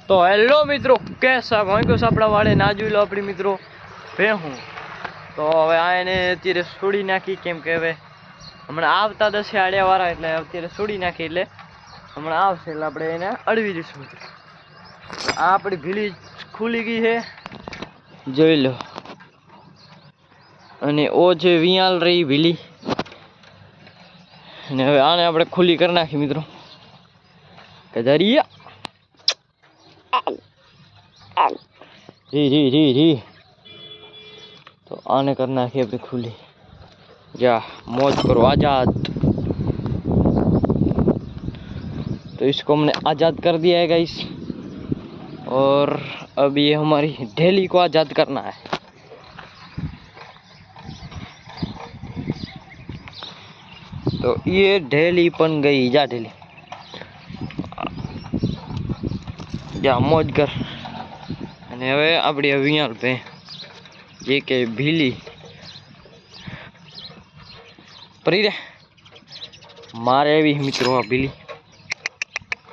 તો હેલો મિત્રો, કેસા ભાઈ આપણા વાળે ના જોઈ લો આપણી મિત્રો ભેહું. તો હવે આ એને અત્યારે છોડી નાખી, કેમ કે હવે હમણાં આવતા દસે આડ્યા વાળા, એટલે અત્યારે છોડી નાખી, એટલે હમણાં આવશે એટલે આપણે એને અડવી દઈશું. આ આપણી ભીલી ખુલી ગઈ છે, જોઈ લો. અને ઓ જે વિયાલ રહી ભીલી, અને હવે આને આપણે ખુલ્લી કરી નાખી મિત્રો. કે ધરિયા રી तो आने करना है अभी खुली या मौज करो आजाद. तो इसको हमने आजाद कर दिया है गाइस, और अब ये हमारी डेली को आजाद करना है. तो ये डेली बन गई, जा डेली जा मौज कर. અને હવે આપણી વિયાલ ભે જે કે ભીલી પરી રે મારે એવી મિત્રો આ ભીલી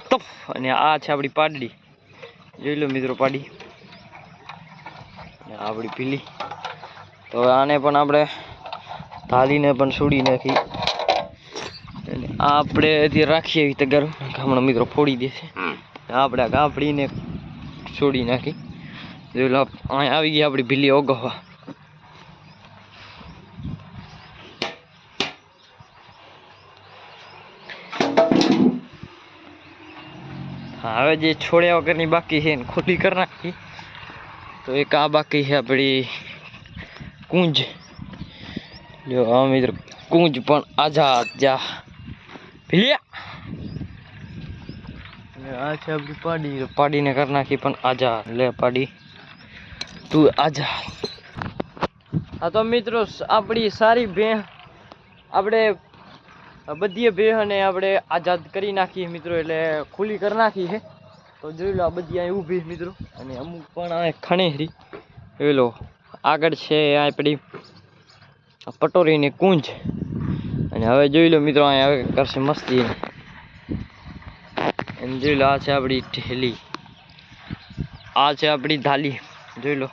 તો. અને આ છે આપણી પાડી, જોઈ લો મિત્રો પાડી, આપણી ભીલી. તો આને પણ આપણે થાલીને પણ છોડી નાખી, અને આપણે અત્યારે રાખીએ એવી તગાર હમણાં મિત્રો ફોડી દેશે. આપણે ગાફડીને છોડી નાખી, જોઈ લો અહીંયા આવી ગઈ આપણી ભીલી ઓગહવા. હવે જે છોડ્યા વગરની બાકી છે એને ખુલ્લી કરી નાખી. તો એક આ બાકી છે આપણી કુંજ. જો આ મિત્ર કુંજ પણ આઝાદ જા ભીલિયા. આ છે આપણી પાડી, પાડીને કરી નાખી પણ આઝાદ. લે પાડી તું આઝાદ. હા તો મિત્રો આપણી સારી ભેહ આપણે બધી ભેહને આપણે આઝાદ કરી નાખીએ મિત્રો, એટલે ખુલ્લી કરી નાખી છે. તો જોઈ લો આ બધી અહીં ઊભી મિત્રો, અને અમુક પણ આ ખણેરી જોઈ લો. આગળ છે આપણી પટોરીની કુંજ. અને હવે જોઈ લો મિત્રો અહીંયા હવે કરશે મસ્તી. એમ જોઈ લો આ છે આપણી ઢેલી, આ છે આપણી ધાલી, જોઈ લો.